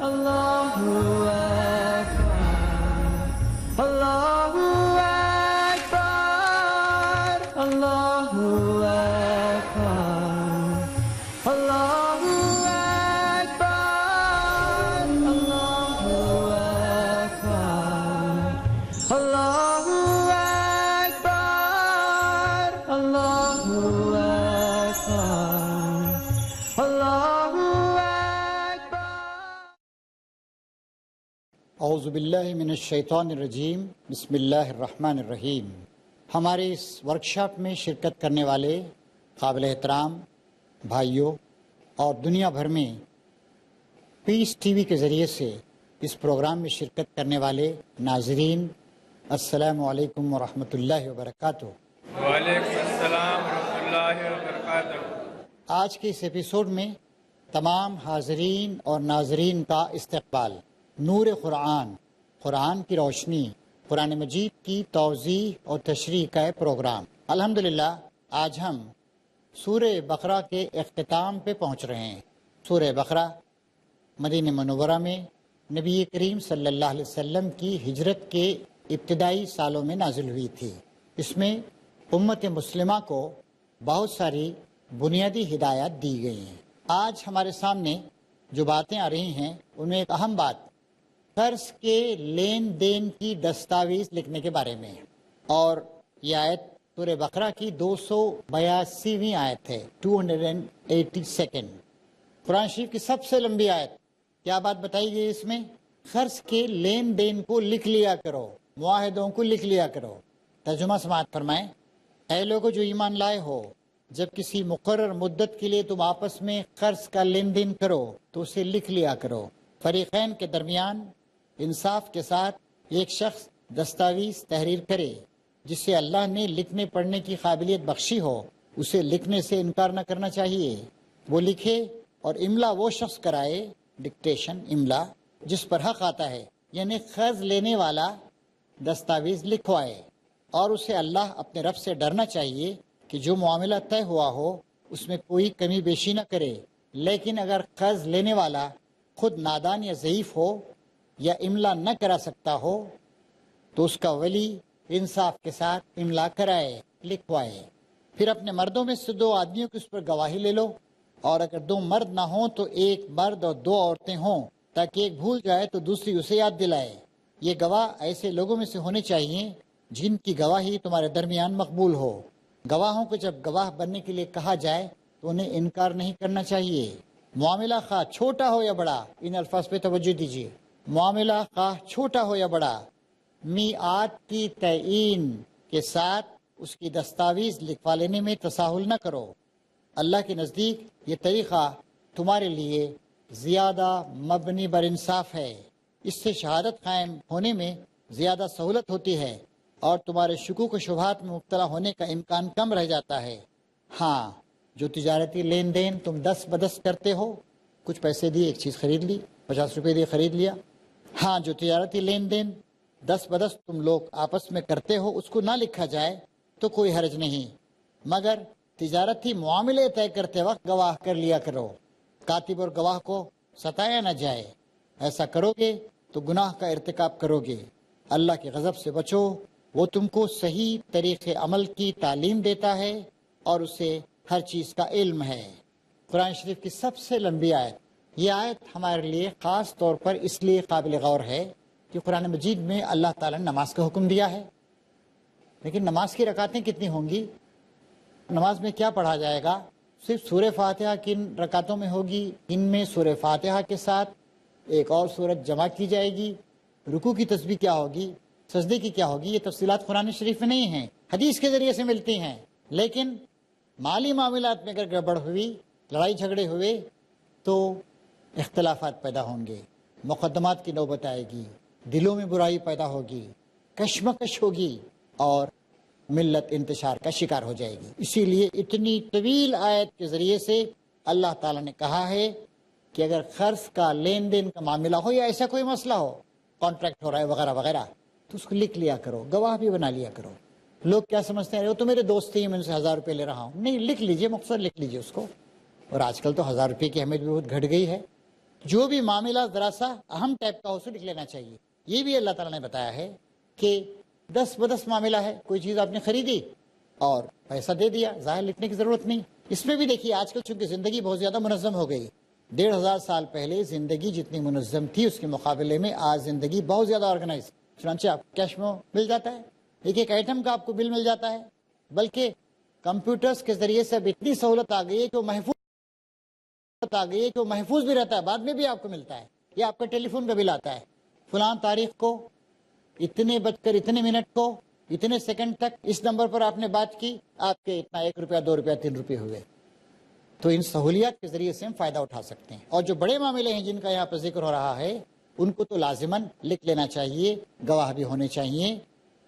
Allahu Akbar, Allahu Akbar, Allahu Akbar, Allahu Akbar, Allahu Akbar, Allahu Akbar, Allahu Akbar, Allahu Akbar. اعوذ باللہ من الشیطان الرجیم، بسم اللہ الرحمن الرحیم۔ ہمارے اس ورکشاپ میں شرکت کرنے والے قابل احترام بھائیوں اور دنیا بھر میں پیس ٹی وی کے ذریعے سے اس پروگرام میں شرکت کرنے والے ناظرین، السلام علیکم ورحمۃ اللہ وبرکاتہ۔ وعلیکم السلام ورحمۃ اللہ وبرکاتہ۔ آج کے اس ایپیسوڈ میں تمام حاضرین اور ناظرین کا استقبال۔ نور قرآن، قرآن کی روشنی، قرآن مجید کی توضیح اور تشریح کا پروگرام۔ الحمدللہ آج ہم سورہ بقرہ کے اختتام پہ پہنچ رہے ہیں۔ سورہ بقرہ مدینہ منورہ میں نبی کریم صلی اللہ علیہ وسلم کی ہجرت کے ابتدائی سالوں میں نازل ہوئی تھی۔ اس میں امت مسلمہ کو بہت ساری بنیادی ہدایات دی گئی ہیں۔ آج ہمارے سامنے جو باتیں آ رہی ہیں ان میں ایک اہم بات قرض کے لین دین کی دستاویز لکھنے کے بارے میں، اور یہ آیت سورہ بقرہ کی 282ویں آیت ہے، 282 قرآن شریف کی سب سے لمبی آیت۔ کیا بات بتائی گئی اس میں؟ قرض کے لین دین کو لکھ لیا کرو، معاہدوں کو لکھ لیا کرو۔ ترجمہ سماعت فرمائیں۔ اے لوگو جو ایمان لائے ہو، جب کسی مقرر مدت کے لیے تم آپس میں قرض کا لین دین کرو تو اسے لکھ لیا کرو۔ فریقین کے درمیان انصاف کے ساتھ ایک شخص دستاویز تحریر کرے جسے اللہ نے لکھنے پڑھنے کی قابلیت بخشی ہو، اسے لکھنے سے انکار نہ کرنا چاہیے۔ وہ لکھے اور املا وہ شخص کرائے، ڈکٹیشن املا، جس پر حق آتا ہے، یعنی قرض لینے والا دستاویز لکھوائے، اور اسے اللہ اپنے رب سے ڈرنا چاہیے کہ جو معاملہ طے ہوا ہو اس میں کوئی کمی بیشی نہ کرے۔ لیکن اگر قرض لینے والا خود نادان یا ضعیف ہو یا املا نہ کرا سکتا ہو تو اس کا ولی انصاف کے ساتھ املا کرائے، لکھوائے۔ پھر اپنے مردوں میں سے 2 آدمیوں کی اس پر گواہی لے لو، اور اگر 2 مرد نہ ہوں تو 1 مرد اور 2 عورتیں ہوں، تاکہ ایک بھول جائے تو دوسری اسے یاد دلائے۔ یہ گواہ ایسے لوگوں میں سے ہونے چاہیے جن کی گواہی تمہارے درمیان مقبول ہو۔ گواہوں کو جب گواہ بننے کے لیے کہا جائے تو انہیں انکار نہیں کرنا چاہیے۔ معاملہ خواہ چھوٹا ہو یا بڑا، ان الفاظ پہ توجہ دیجیے، معاملہ خواہ چھوٹا ہو یا بڑا، میعاد کی تعیین کے ساتھ اس کی دستاویز لکھوا لینے میں تساہل نہ کرو۔ اللہ کے نزدیک یہ طریقہ تمہارے لیے زیادہ مبنی بر انصاف ہے۔ اس سے شہادت قائم ہونے میں زیادہ سہولت ہوتی ہے اور تمہارے شکوک و شبہات میں مبتلا ہونے کا امکان کم رہ جاتا ہے۔ ہاں، جو تجارتی لین دین تم دست بدست کرتے ہو، کچھ پیسے دیے ایک چیز خرید لی، 50 روپے دیے خرید لیا، ہاں جو تجارتی لین دین دست بدست تم لوگ آپس میں کرتے ہو اس کو نہ لکھا جائے تو کوئی حرج نہیں، مگر تجارتی معاملے طے کرتے وقت گواہ کر لیا کرو، کاتب اور گواہ کو ستایا نہ جائے۔ ایسا کرو گے تو گناہ کا ارتکاب کرو گے۔ اللہ کے غضب سے بچو، وہ تم کو صحیح طریقے عمل کی تعلیم دیتا ہے اور اسے ہر چیز کا علم ہے۔ قرآن شریف کی سب سے لمبی آیت۔ یہ آیت ہمارے لیے خاص طور پر اس لیے قابل غور ہے کہ قرآن مجید میں اللہ تعالیٰ نے نماز کا حکم دیا ہے، لیکن نماز کی رکعتیں کتنی ہوں گی؟ نماز میں کیا پڑھا جائے گا؟ صرف سورہ فاتحہ کن رکعتوں میں ہوگی؟ ان میں سورہ فاتحہ کے ساتھ ایک اور سورت جمع کی جائے گی۔ رکوع کی تسبیح کیا ہوگی؟ سجدے کی کیا ہوگی؟ یہ تفصیلات قرآن شریف میں نہیں ہیں، حدیث کے ذریعے سے ملتی ہیں۔ لیکن مالی معاملات میں اگر گڑبڑ ہوئی، لڑائی جھگڑے ہوئے تو اختلافات پیدا ہوں گے، مقدمات کی نوبت آئے گی، دلوں میں برائی پیدا ہوگی، کشمکش ہوگی اور ملت انتشار کا شکار ہو جائے گی۔ اسی لیے اتنی طویل آیت کے ذریعے سے اللہ تعالیٰ نے کہا ہے کہ اگر قرض کا لین دین کا معاملہ ہو یا ایسا کوئی مسئلہ ہو، کانٹریکٹ ہو رہا ہے وغیرہ وغیرہ، تو اس کو لکھ لیا کرو، گواہ بھی بنا لیا کرو۔ لوگ کیا سمجھتے ہیں وہ تو میرے دوست ہی، میں ان سے 1000 روپے لے رہا ہوں۔ نہیں، لکھ لیجئے، مختصر لکھ لیجئے اس کو۔ اور آج کل تو 1000 روپے کی اہمیت بھی بہت گھٹ گئی ہے، جو بھی معاملہ ذرا سا اہم ٹائپ کا ہو اسے لکھ لینا چاہیے. یہ بھی اللہ تعالیٰ نے بتایا ہے کہ 10 بدس معاملہ ہے. کوئی چیز آپ نے خریدی اور پیسہ دے دیا, ظاہر لکھنے کی ضرورت نہیں. اس میں بھی دیکھیے آج کل چونکہ زندگی بہت زیادہ منظم ہو گئی, 1500 سال پہلے زندگی جتنی منظم تھی اس کے مقابلے میں آج زندگی بہت زیادہ آرگنائز. چنانچہ آپ کیش میں مل جاتا ہے, ایک آئٹم کا آپ کو بل مل جاتا ہے, بلکہ کمپیوٹرز کے ذریعے سے اب اتنی سہولت آ گئی ہے کہ وہ محفوظ بھی رہتا ہے, بعد میں بھی آپ کو ملتا ہے. یا آپ کا ٹیلی فون کا بل آتا ہے, فلاں تاریخ کو اتنے بج کر اتنے منٹ کو اتنے سیکنڈ تک اس نمبر پر آپ نے بات کی, آپ کے اتنا 1 روپیہ 2 روپیہ 3 روپے ہوئے. تو ان سہولیات کے ذریعے سے ہم فائدہ اٹھا سکتے ہیں. اور جو بڑے معاملے ہیں جن کا یہاں پر ذکر ہو رہا ہے ان کو تو لازماً لکھ لینا چاہیے, گواہ بھی ہونے چاہیے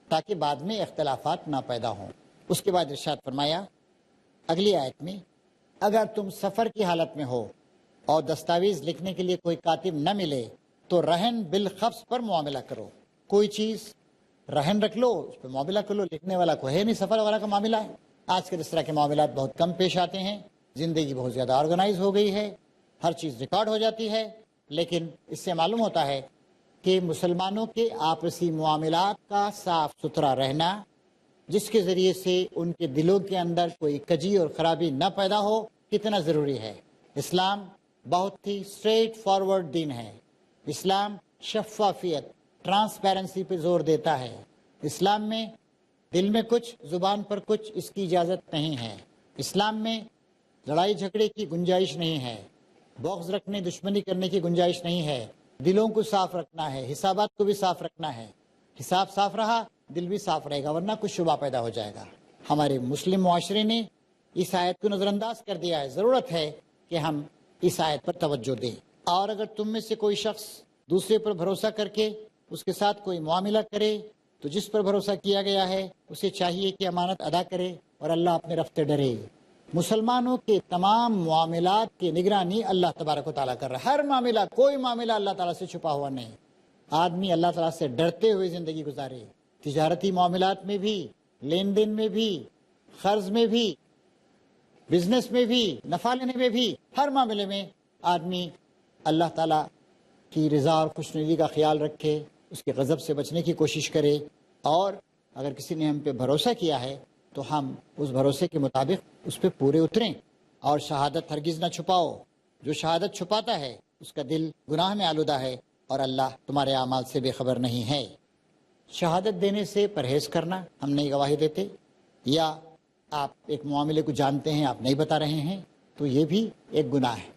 تاکہ بعد میں اختلافات نہ پیدا ہوں. اس کے بعد ارشاد فرمایا اگلی آیت میں, اگر تم سفر کی حالت میں ہو اور دستاویز لکھنے کے لیے کوئی کاتب نہ ملے تو رہن بالخفض پر معاملہ کرو. کوئی چیز رہن رکھ لو, اس پہ معاملہ کر لو. لکھنے والا کوئی ہے نہیں, سفر والا کا معاملہ ہے. آج کل اس طرح کے معاملات بہت کم پیش آتے ہیں. زندگی بہت زیادہ آرگنائز ہو گئی ہے, ہر چیز ریکارڈ ہو جاتی ہے. لیکن اس سے معلوم ہوتا ہے کہ مسلمانوں کے آپسی معاملات کا صاف ستھرا رہنا, جس کے ذریعے سے ان کے دلوں کے اندر کوئی کجی اور خرابی نہ پیدا ہو, کتنا ضروری ہے. اسلام بہت ہی اسٹریٹ فارورڈ دین ہے. اسلام شفافیت, ٹرانسپیرنسی پہ زور دیتا ہے. اسلام میں دل میں کچھ زبان پر کچھ اس کی اجازت نہیں ہے. اسلام میں لڑائی جھگڑے کی گنجائش نہیں ہے, بغض رکھنے دشمنی کرنے کی گنجائش نہیں ہے. دلوں کو صاف رکھنا ہے, حسابات کو بھی صاف رکھنا ہے. حساب صاف رہا دل بھی صاف رہے گا, ورنہ کچھ شبہ پیدا ہو جائے گا. ہمارے مسلم معاشرے نے اس آیت کو نظر انداز کر دیا ہے. ضرورت ہے کہ ہم اس آیت پر توجہ دیں. اور اگر تم میں سے کوئی شخص دوسرے پر بھروسہ کر کے اس کے ساتھ کوئی معاملہ کرے تو جس پر بھروسہ کیا گیا ہے اسے چاہیے کہ امانت ادا کرے اور اللہ اپنے رفتے ڈرے. مسلمانوں کے تمام معاملات کی نگرانی اللہ تبارک و تعالیٰ کر رہا ہے. ہر معاملہ, کوئی معاملہ اللہ تعالیٰ سے چھپا ہوا نہیں. آدمی اللہ تعالیٰ سے ڈرتے ہوئے زندگی گزارے. تجارتی معاملات میں بھی, لین دین میں بھی, قرض میں بھی, بزنس میں بھی, نفع لینے میں بھی, ہر معاملے میں آدمی اللہ تعالیٰ کی رضا اور خوشنودی کا خیال رکھے, اس کے غضب سے بچنے کی کوشش کرے. اور اگر کسی نے ہم پہ بھروسہ کیا ہے تو ہم اس بھروسے کے مطابق اس پہ پورے اتریں. اور شہادت ہرگز نہ چھپاؤ. جو شہادت چھپاتا ہے اس کا دل گناہ میں آلودہ ہے اور اللہ تمہارے اعمال سے بے خبر نہیں ہے. شہادت دینے سے پرہیز کرنا, ہم نہیں گواہی دیتے, یا آپ ایک معاملے کو جانتے ہیں آپ نہیں بتا رہے ہیں, تو یہ بھی ایک گناہ ہے.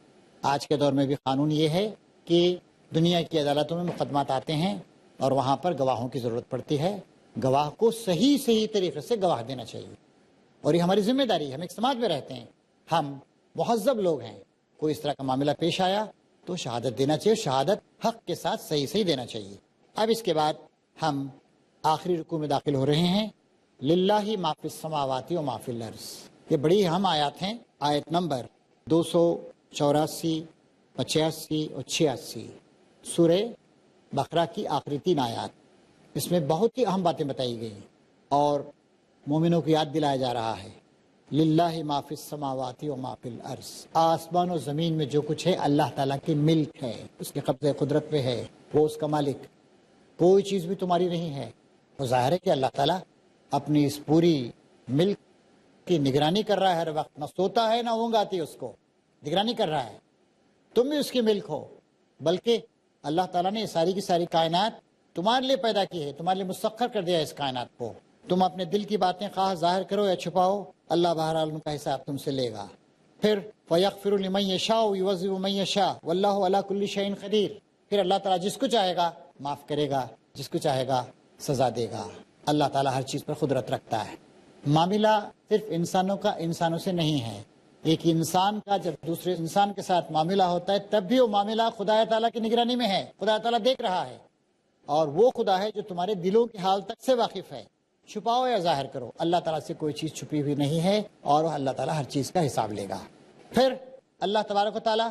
آج کے دور میں بھی قانون یہ ہے کہ دنیا کی عدالتوں میں مقدمات آتے ہیں اور وہاں پر گواہوں کی ضرورت پڑتی ہے. گواہ کو صحیح طریقے سے گواہ دینا چاہیے, اور یہ ہماری ذمہ داری ہے. ہم ایک سماج میں رہتے ہیں, ہم مہذب لوگ ہیں. کوئی اس طرح کا معاملہ پیش آیا تو شہادت دینا چاہیے, شہادت حق کے ساتھ صحیح دینا چاہیے. اب اس کے بعد ہم آخری رکوع میں داخل ہو رہے ہیں. للہ ما فی السماوات و ما فی الارض. یہ بڑی اہم آیات ہیں. آیت نمبر 284, 85 اور 86 سورہ بقرہ کی آخری 3 آیات. اس میں بہت ہی اہم باتیں بتائی گئی اور مومنوں کو یاد دلایا جا رہا ہے. للہ ما فی السماوات و ما فی الارض. آسمان و زمین میں جو کچھ ہے اللہ تعالیٰ کی ملک ہے, اس کے قبضہ قدرت پہ ہے, وہ اس کا مالک. کوئی چیز بھی تمہاری نہیں ہے. وہ ظاہر ہے کہ اللہ تعالیٰ اپنی اس پوری ملک کی نگرانی کر رہا ہے ہر وقت. نہ سوتا ہے نہ اونگ آتی, اس کو نگرانی کر رہا ہے. تم بھی اس کی ملک ہو, بلکہ اللہ تعالیٰ نے ساری کی ساری کائنات تمہارے لیے پیدا کی ہے, تمہارے لیے مسخر کر دیا ہے اس کائنات کو. تم اپنے دل کی باتیں خواہ ظاہر کرو یا چھپاؤ, اللہ بہرحال ان کا حساب تم سے لے گا. پھر فَيَغْفِرُ لِمَن يَشَاءُ وَيُعَذِّبُ مَن يَشَاءُ وَاللَّهُ عَلَى كُلِّ شَيْءٍ قَدِيرٌ. پھر اللہ تعالیٰ جس کو چاہے گا معاف کرے گا, جس کو چاہے گا سزا دے گا. اللہ تعالیٰ ہر چیز پر قدرت رکھتا ہے. معاملہ صرف انسانوں کا انسانوں سے نہیں ہے. ایک انسان کا جب دوسرے انسان کے ساتھ معاملہ ہوتا ہے تب بھی وہ معاملہ خدا تعالیٰ کی نگرانی میں ہے. خدا تعالیٰ دیکھ رہا ہے, اور وہ خدا ہے جو تمہارے دلوں کے حال تک سے واقف ہے. چھپاؤ یا ظاہر کرو, اللہ تعالیٰ سے کوئی چیز چھپی ہوئی نہیں ہے, اور اللہ تعالیٰ ہر چیز کا حساب لے گا. پھر اللہ تبارک و تعالیٰ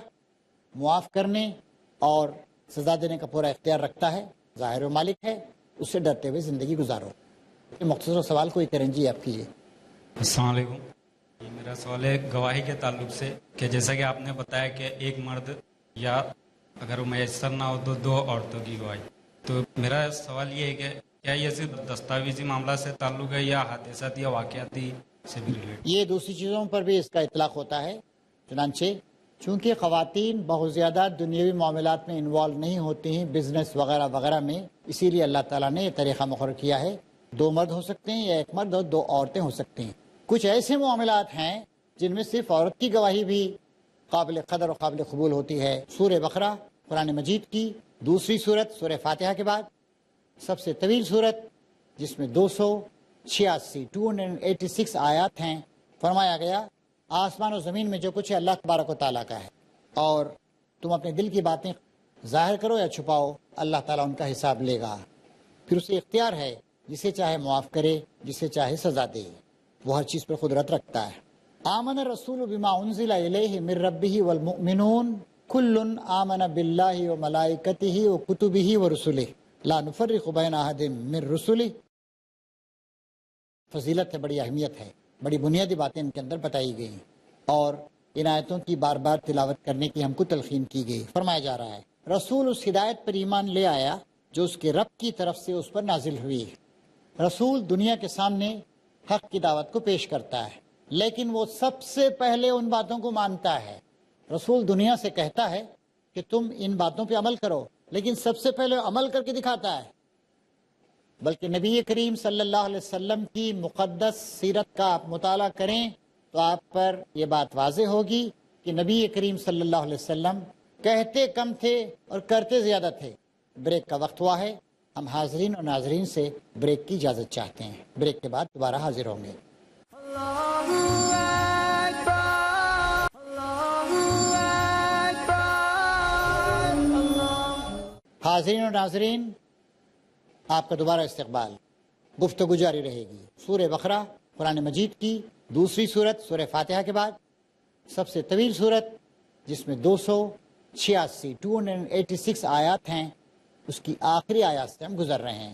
معاف کرنے اور سزا دینے کا پورا اختیار رکھتا ہے, ظاہر و مالک ہے. اس سے ڈرتے ہوئے زندگی گزارو. مختصر سوال کوئی کریں جی آپ کیجیے. السلام علیکم. میرا سوال ہے گواہی کے تعلق سے, کہ جیسا کہ آپ نے بتایا کہ ایک مرد یا اگر وہ میسر نہ ہو تو 2 عورتوں کی گواہی. تو میرا سوال یہ ہے کہ کیا یہ صرف دستاویزی معاملہ سے تعلق ہے یا حادثاتی یا واقعاتی سے بھی ریلیٹ؟ یہ دوسری چیزوں پر بھی اس کا اطلاق ہوتا ہے. چنانچہ چونکہ خواتین بہت زیادہ دنیاوی معاملات میں انوالو نہیں ہوتی ہیں، بزنس وغیرہ وغیرہ میں، اسی لیے اللہ تعالیٰ نے یہ طریقہ مقرر کیا ہے. 2 مرد ہو سکتے ہیں یا 1 مرد اور 2 عورتیں ہو سکتی ہیں. کچھ ایسے معاملات ہیں جن میں صرف عورت کی گواہی بھی قابل قدر اور قابل قبول ہوتی ہے. سورہ بقرہ قرآن مجید کی دوسری صورت سورہ فاتحہ کے بعد سب سے طویل صورت، جس میں 286 آیات ہیں. فرمایا گیا آسمان و زمین میں جو کچھ ہے اللہ تبارک و تعالیٰ کا ہے، اور تم اپنے دل کی باتیں ظاہر کرو یا چھپاؤ، اللہ تعالیٰ ان کا حساب لے گا. پھر اسے اختیار ہے، جسے چاہے معاف کرے، جسے چاہے سزا دے. وہ ہر چیز پر قدرت رکھتا ہے. آمن الرسول بما انزل الیہ من ربہ والمؤمنون کل آمن باللہ وملائکتہ وکتبہ ورسلہ لا نفرق بین احد من رسلہ. فضیلت ہے، بڑی اہمیت ہے، بڑی بنیادی باتیں ان کے اندر بتائی گئی، اور ان آیتوں کی بار بار تلاوت کرنے کی ہم کو تلقین کی گئی. فرمایا جا رہا ہے رسول اس ہدایت پر ایمان لے آیا جو اس کے رب کی طرف سے اس پر نازل ہوئی. رسول دنیا کے سامنے حق کی دعوت کو پیش کرتا ہے، لیکن وہ سب سے پہلے ان باتوں کو مانتا ہے. رسول دنیا سے کہتا ہے کہ تم ان باتوں پہ عمل کرو، لیکن سب سے پہلے عمل کر کے دکھاتا ہے. بلکہ نبی کریم صلی اللہ علیہ وسلم کی مقدس سیرت کا آپ مطالعہ کریں تو آپ پر یہ بات واضح ہوگی کہ نبی کریم صلی اللہ علیہ وسلم کہتے کم تھے اور کرتے زیادہ تھے. بریک کا وقت ہوا ہے، ہم حاضرین اور ناظرین سے بریک کی اجازت چاہتے ہیں. بریک کے بعد دوبارہ حاضر ہوں گے. حاضرین اور ناظرین، آپ کا دوبارہ استقبال. گفتگو جاری رہے گی. سورہ بقرہ قرآن مجید کی دوسری صورت سورہ فاتحہ کے بعد سب سے طویل صورت، جس میں 286 آیات ہیں، اس کی آخری آیات سے ہم گزر رہے ہیں.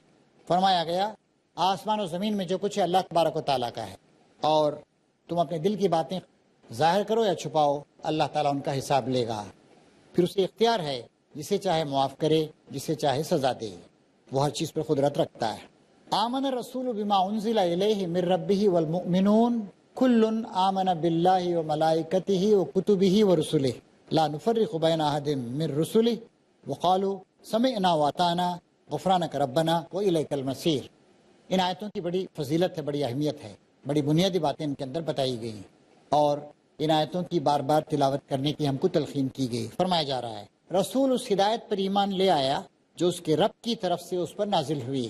فرمایا گیا آسمان و زمین میں جو کچھ ہے اللہ تبارک و تعالیٰ کا ہے، اور تم اپنے دل کی باتیں ظاہر کرو یا چھپاؤ، اللہ تعالیٰ ان کا حساب لے گا. پھر اسے اختیار ہے، جسے چاہے معاف کرے، جسے چاہے سزا دے. وہ ہر چیز پر قدرت رکھتا ہے. آمن الرسول بما انزل الیہ من ربہ والمؤمنون کل آمن باللہ وملائکتہ وکتبہ ورسلہ لا نفرق بین احد من رسلہ وقالوا سمعنا واطعنا غفرانک ربنا والیک المصیر. ان آیتوں کی بڑی فضیلت ہے، بڑی اہمیت ہے، بڑی بنیادی باتیں ان کے اندر بتائی گئی، اور ان آیتوں کی بار بار تلاوت کرنے کی ہم کو تلقین کی گئی. فرمایا جا رہا ہے رسول اس ہدایت پر ایمان لے آیا جو اس کے رب کی طرف سے اس پر نازل ہوئی.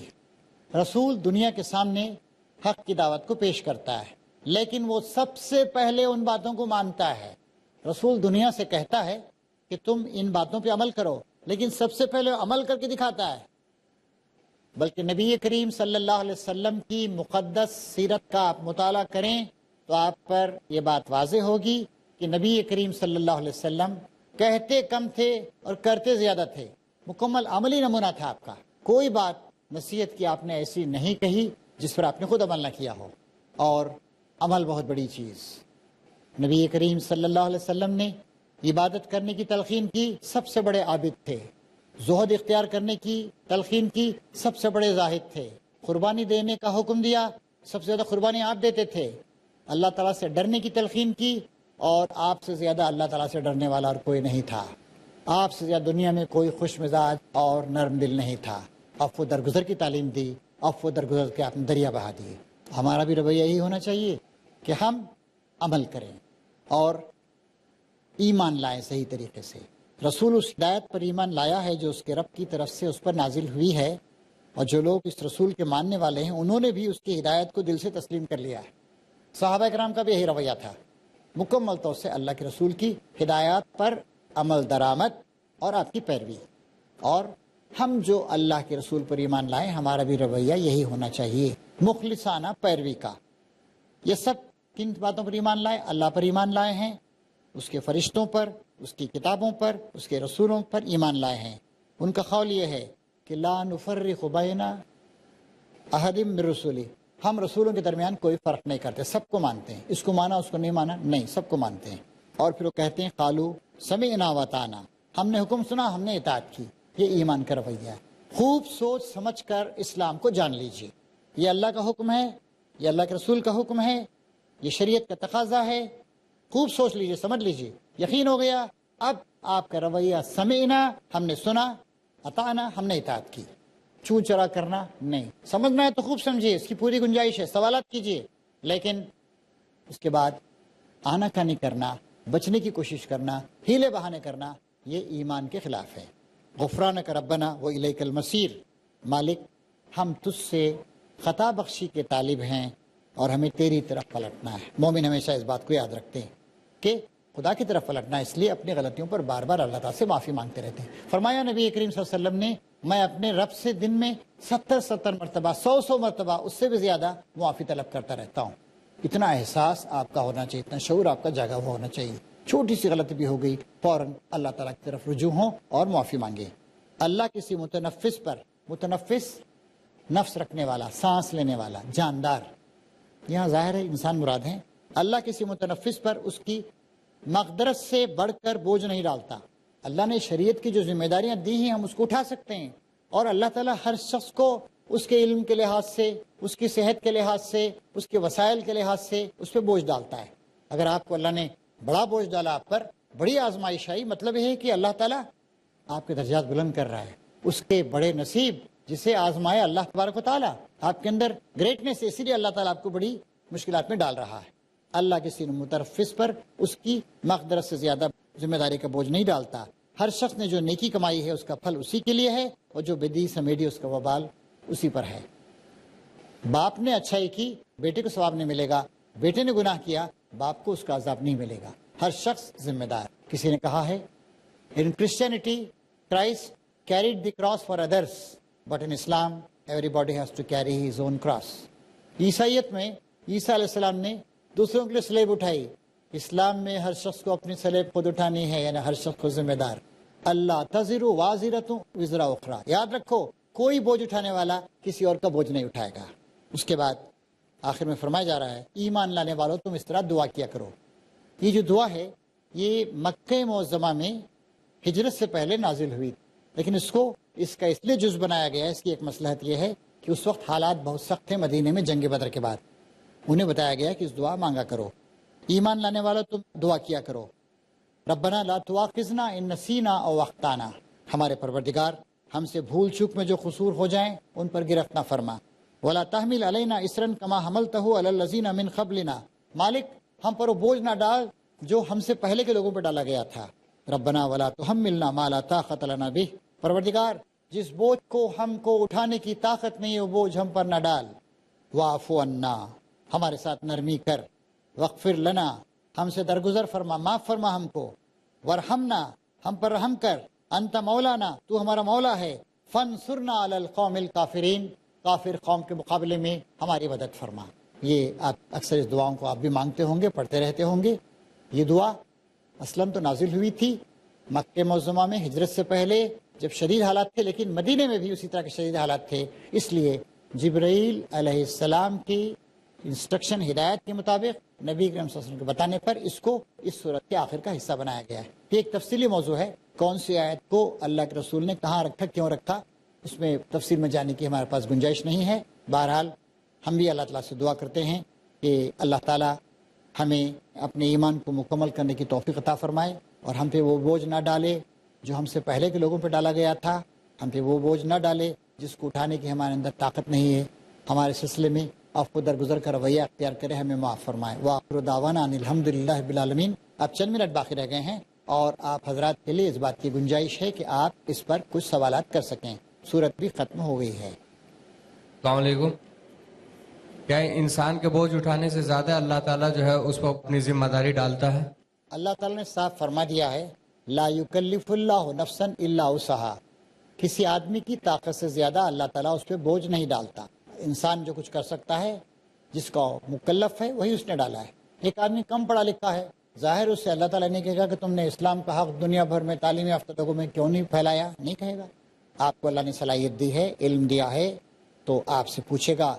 رسول دنیا کے سامنے حق کی دعوت کو پیش کرتا ہے، لیکن وہ سب سے پہلے ان باتوں کو مانتا ہے. رسول دنیا سے کہتا ہے کہ تم ان باتوں پہ عمل کرو، لیکن سب سے پہلے عمل کر کے دکھاتا ہے. بلکہ نبی کریم صلی اللہ علیہ وسلم کی مقدس سیرت کا آپ مطالعہ کریں تو آپ پر یہ بات واضح ہوگی کہ نبی کریم صلی اللہ علیہ وسلم کہتے کم تھے اور کرتے زیادہ تھے. مکمل عملی نمونہ تھا آپ کا. کوئی بات نصیحت کی آپ نے ایسی نہیں کہی جس پر آپ نے خود عمل نہ کیا ہو. اور عمل بہت بڑی چیز. نبی کریم صلی اللہ علیہ وسلم نے عبادت کرنے کی تلقین کی، سب سے بڑے عابد تھے. زہد اختیار کرنے کی تلقین کی، سب سے بڑے زاہد تھے. قربانی دینے کا حکم دیا، سب سے زیادہ قربانی آپ دیتے تھے. اللہ تعالیٰ سے ڈرنے کی تلقین کی، اور آپ سے زیادہ اللہ تعالیٰ سے ڈرنے والا اور کوئی نہیں تھا. آپ سے زیادہ دنیا میں کوئی خوش مزاج اور نرم دل نہیں تھا. عفو درگزر کی تعلیم دی، عفو درگزر کے آپ نے دریا بہا دیے. ہمارا بھی رویہ یہی ہونا چاہیے کہ ہم عمل کریں اور ایمان لائیں صحیح طریقے سے. رسول اس ہدایت پر ایمان لایا ہے جو اس کے رب کی طرف سے اس پر نازل ہوئی ہے، اور جو لوگ اس رسول کے ماننے والے ہیں انہوں نے بھی اس کی ہدایت کو دل سے تسلیم کر لیا ہے. صحابہ کرام کا بھی یہی رویہ تھا، مکمل طور سے اللہ کے رسول کی ہدایات پر عمل درآمد اور آپ کی پیروی. اور ہم جو اللہ کے رسول پر ایمان لائیں ہمارا بھی رویہ یہی ہونا چاہیے، مخلصانہ پیروی کا. یہ سب کن باتوں پر ایمان لائے؟ اللہ پر ایمان لائے ہیں، اس کے فرشتوں پر، اس کی کتابوں پر، اس کے رسولوں پر ایمان لائے ہیں. ان کا قول یہ ہے کہ لا نفرق بین احد من رسلی، ہم رسولوں کے درمیان کوئی فرق نہیں کرتے، سب کو مانتے ہیں. اس کو مانا، اس کو نہیں مانا، نہیں، سب کو مانتے ہیں. اور پھر وہ کہتے ہیں قالو سمعنا واطعنا، ہم نے حکم سنا، ہم نے اطاعت کی، یہ ایمان کا رویہ ہے۔ خوب سوچ سمجھ کر اسلام کو جان لیجیے، یہ اللہ کا حکم ہے، یہ اللہ کے رسول کا حکم ہے، یہ شریعت کا تقاضا ہے۔ خوب سوچ لیجیے، سمجھ لیجیے، یقین ہو گیا، اب آپ کا رویہ سمعنا، ہم نے سنا، اطعنا، ہم نے اطاعت کی، چوں چرا کرنا نہیں۔ سمجھنا ہے تو خوب سمجھیے، اس کی پوری گنجائش ہے، سوالات کیجیے، لیکن اس کے بعد آنا کانی کرنا، بچنے کی کوشش کرنا، ہیلے بہانے کرنا، یہ ایمان کے خلاف ہے۔ غفرانک ربنا و الیک المصیر، مالک ہم تجھ سے خطا بخشی کے طالب ہیں اور ہمیں تیری طرف پلٹنا ہے۔ مومن ہمیشہ اس بات کو یاد رکھتے ہیں کہ خدا کی طرف پلٹنا، اس لیے اپنی غلطیوں پر بار بار اللہ تعالیٰ سے معافی مانگتے رہتے ہیں۔ فرمایا نبی کریم صلی اللہ علیہ وسلم نے، میں اپنے رب سے دن میں 70 مرتبہ، 100 مرتبہ، اس سے بھی زیادہ معافی طلب کرتا رہتا ہوں۔ اتنا احساس آپ کا ہونا چاہیے، اتنا شعور آپ کا جاگا ہوا ہونا چاہیے۔ چھوٹی سی غلطی بھی ہو گئی، فوراً اللہ تعالیٰ کی طرف رجوع ہوں اور معافی مانگے۔ اللہ کسی متنفس پر، متنفس نفس رکھنے والا، سانس لینے والا، جاندار، یہاں ظاہر ہے انسان مراد ہیں۔ اللہ کسی متنفس پر اس کی مقدرت سے بڑھ کر بوجھ نہیں ڈالتا۔ اللہ نے شریعت کی جو ذمہ داریاں دی ہیں ہم اس کو اٹھا سکتے ہیں، اور اللہ تعالیٰ ہر شخص کو اس کے علم کے لحاظ سے، اس کی صحت کے لحاظ سے، اس کے وسائل کے لحاظ سے اس پہ بوجھ ڈالتا ہے۔ اگر آپ کو اللہ نے بڑا بوجھ ڈالا، آپ پر بڑی آزمائش آئی، مطلب یہ ہے کہ اللہ تعالیٰ آپ کے درجات بلند کر رہا ہے۔ اس کے بڑے نصیب جسے آزمائے اللہ تبارک و تعالیٰ، آپ کے اندر گریٹنس ہے، اسی لیے اللہ تعالیٰ آپ کو بڑی مشکلات میں ڈال رہا ہے۔ اللہ کسی متنفس پر اس کی مقدرت سے زیادہ ذمہ داری کا بوجھ نہیں ڈالتا۔ ہر شخص نے جو نیکی کمائی ہے اس کا پھل اسی کے لیے ہے، اور جو بدی سمیٹی اس کا وبال اسی پر ہے۔ باپ نے اچھائی کی، بیٹے کو ثواب نہیں ملے گا، بیٹے نے گناہ کیا، باپ کو اس کا عذاب نہیں ملے گا۔ ہر شخص ذمہ دار۔ کسی نے کہا ہے، In Christianity, Christ carried the cross for others, but in Islam, everybody has to carry his own cross. عیسائیت میں عیسیٰ علیہ السلام نے دوسروں کے لیے سلیب اٹھائی، اسلام میں ہر شخص کو اپنی سلیب خود اٹھانی ہے، یعنی ہر شخص کو ذمہ دار۔ اللہ تزر وازرۃ وزر اخری، یاد رکھو کوئی بوجھ اٹھانے والا کسی اور کا بوجھ نہیں اٹھائے گا۔ اس کے بعد آخر میں فرمایا جا رہا ہے، ایمان لانے والوں تم اس طرح دعا کیا کرو۔ یہ جو دعا ہے یہ مکہ معظمہ میں ہجرت سے پہلے نازل ہوئی، لیکن اس کا اس لیے جز بنایا گیا ہے، اس کی ایک مصلحت یہ ہے کہ اس وقت حالات بہت سخت تھے مدینے میں جنگ بدر کے بعد۔ انہیں بتایا گیا کہ اس دعا مانگا کرو، ایمان لانے والوں تم دعا کیا کرو، ربنا لا تواخذنا ان نسینا او اخطانا، ہمارے پروردگار ہم سے بھول چوک میں جو قصور ہو جائیں ان پر گرفت نہ فرما، ولا تحمل علینا اسرا کما حملتہ علی الذین من قبلنا، مالک ہم پر وہ بوجھ نہ ڈال جو ہم سے پہلے کے لوگوں پر ڈالا گیا تھا۔ ربنا ولا تحملنا ما لا طاقت لنا به، پروردگار جس بوجھ کو ہم کو اٹھانے کی طاقت نہیں ہے وہ بوجھ ہم پر نہ ڈال، واعف عنا، ہمارے ساتھ نرمی کر، واغفر لنا، ہم سے درگزر فرما، معاف فرما ہم کو، ورحمنا، ہم پر رحم کر، انت مولانا، تو ہمارا مولا ہے، فانصرنا علی القوم الکافرین، کافر قوم کے مقابلے میں ہماری مدد فرما۔ یہ آپ اکثر اس دعاؤں کو آپ بھی مانگتے ہوں گے، پڑھتے رہتے ہوں گے۔ یہ دعا اصلاً تو نازل ہوئی تھی مکہ معظمہ میں ہجرت سے پہلے جب شدید حالات تھے، لیکن مدینے میں بھی اسی طرح کے شدید حالات تھے، اس لیے جبرائیل علیہ السلام کی انسٹرکشن، ہدایت کے مطابق نبی کریم صلی اللہ علیہ وسلم کے بتانے پر اس کو اس صورت کے آخر کا حصہ بنایا گیا ہے۔ یہ ایک تفصیلی موضوع ہے، کون سی آیت کو اللہ کے رسول نے کہاں رکھا، کیوں رکھا، اس میں تفصیل میں جانے کی ہمارے پاس گنجائش نہیں ہے۔ بہرحال ہم بھی اللہ تعالیٰ سے دعا کرتے ہیں کہ اللہ تعالیٰ ہمیں اپنے ایمان کو مکمل کرنے کی توفیق عطا فرمائے، اور ہم پہ وہ بوجھ نہ ڈالے جو ہم سے پہلے کے لوگوں پہ ڈالا گیا تھا، ہم پہ وہ بوجھ نہ ڈالے جس کو اٹھانے کی ہمارے اندر طاقت نہیں ہے، ہمارے سلسلے میں آپ کو درگزر کا رویہ اختیار کرے، ہمیں معاف فرمائے۔ وآخر دعوانا ان الحمد للہ رب العالمین۔ اب چند منٹ باقی رہ گئے ہیں اور آپ حضرات کے لیے اس بات کی گنجائش ہے کہ آپ اس پر کچھ سوالات کر سکیں، صورت بھی ختم ہو گئی ہے۔ السلام علیکم۔ کیا انسان کے بوجھ اٹھانے سے زیادہ اللہ تعالیٰ جو ہے اس پر اپنی ذمہ داری ڈالتا ہے؟ اللہ تعالیٰ نے صاف فرما دیا ہے، لا یکلف اللہ نفسا الا وسعہا، کسی آدمی کی طاقت سے زیادہ اللہ تعالیٰ اس پہ بوجھ نہیں ڈالتا۔ انسان جو کچھ کر سکتا ہے، جس کا مکلف ہے وہی اس نے ڈالا ہے۔ ایک آدمی کم پڑھا لکھا ہے، ظاہر اس سے اللہ تعالیٰ نے کہے گا کہ تم نے اسلام کا حق دنیا بھر میں تعلیم یافتہ لوگوں میں کیوں نہیں پھیلایا، نہیں کہے گا۔ آپ کو اللہ نے صلاحیت دی ہے، علم دیا ہے، تو آپ سے پوچھے گا،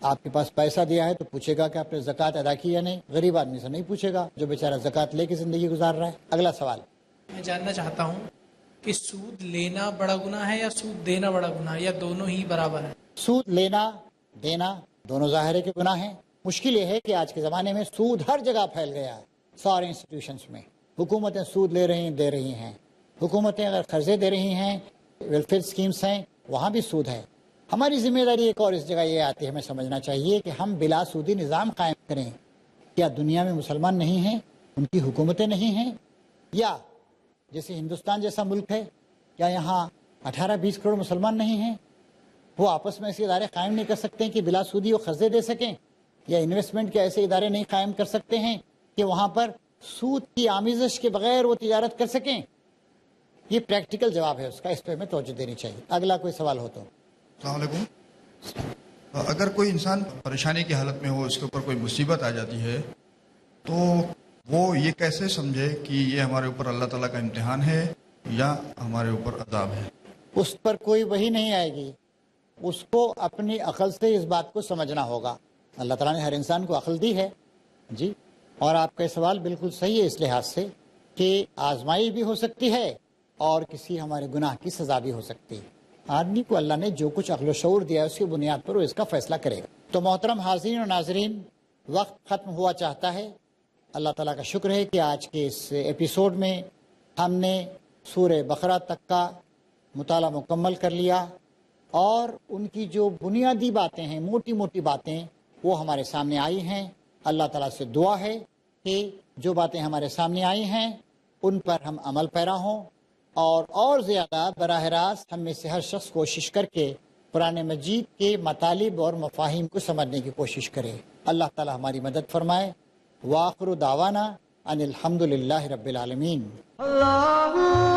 آپ کے پاس پیسہ دیا ہے تو پوچھے گا کہ آپ نے زکوٰۃ ادا کی یا نہیں، غریب آدمی سے نہیں پوچھے گا جو بیچارہ زکوٰۃ لے کے زندگی گزار رہا ہے۔ اگلا سوال، میں جاننا چاہتا ہوں کہ سود لینا بڑا گناہ ہے یا سود دینا بڑا گناہ ہے یا دونوں ہی برابر ہیں؟ سود لینا دینا دونوں ظاہر ہے کہ گناہ ہیں. مشکل یہ ہے کہ آج کے زمانے میں سود ہر جگہ پھیل گیا ہے. سارے انسٹیٹیوشنس میں حکومتیں سود لے رہی ہیں، دے رہی ہیں. حکومتیں اگر قرضے دے رہی ہیں، ویلفیئر اسکیمس ہیں، وہاں بھی سود ہے. ہماری ذمہ داری ایک اور اس جگہ یہ آتی ہے، ہمیں سمجھنا چاہیے کہ ہم بلا سودی نظام قائم کریں. کیا دنیا میں مسلمان نہیں ہیں، ان کی حکومتیں نہیں ہیں؟ یا جیسے ہندوستان جیسا ملک ہے، کیا یہاں 18-20 کروڑ مسلمان نہیں ہیں؟ وہ آپس میں ایسے ادارے قائم نہیں کر سکتے ہیں کہ بلا سودی وہ قرضے دے سکیں؟ یا انویسٹمنٹ کے ایسے ادارے نہیں قائم کر سکتے ہیں کہ وہاں پر سود کی آمیزش کے بغیر وہ تجارت کر سکیں؟ یہ پریکٹیکل جواب ہے اس کا، اس پہ ہمیں توجہ دینی چاہیے. اگلا کوئی سوال ہو تو. السلام علیکم. اگر کوئی انسان پریشانی کی حالت میں ہو، اس کے اوپر کوئی مصیبت آ جاتی ہے، تو وہ یہ کیسے سمجھے کہ یہ ہمارے اوپر اللہ تعالیٰ کا امتحان ہے یا ہمارے اوپر عذاب ہے؟ اس پر کوئی وحی نہیں آئے گی، اس کو اپنی عقل سے اس بات کو سمجھنا ہوگا. اللہ تعالیٰ نے ہر انسان کو عقل دی ہے جی. اور آپ کا سوال بالکل صحیح ہے اس لحاظ سے کہ آزمائی بھی ہو سکتی ہے اور کسی ہمارے گناہ کی سزا بھی ہو سکتی ہے. آدمی کو اللہ نے جو کچھ عقل و شعور دیا ہے اس کی بنیاد پر وہ اس کا فیصلہ کرے گا. تو محترم حاضرین اور ناظرین، وقت ختم ہوا چاہتا ہے. اللہ تعالیٰ کا شکر ہے کہ آج کے اس ایپیسوڈ میں ہم نے سورہ بقرہ تک کا مطالعہ مکمل کر لیا، اور ان کی جو بنیادی باتیں ہیں، موٹی موٹی باتیں، وہ ہمارے سامنے آئی ہیں. اللہ تعالیٰ سے دعا ہے کہ جو باتیں ہمارے سامنے آئی ہیں ان پر ہم عمل پیرا ہوں، اور زیادہ براہ راست ہم میں سے ہر شخص کوشش کر کے قرآن مجید کے مطالب اور مفاہیم کو سمجھنے کی کوشش کرے. اللہ تعالیٰ ہماری مدد فرمائے. وآخر دعوانا ان الحمد للہ رب العالمین. Allahu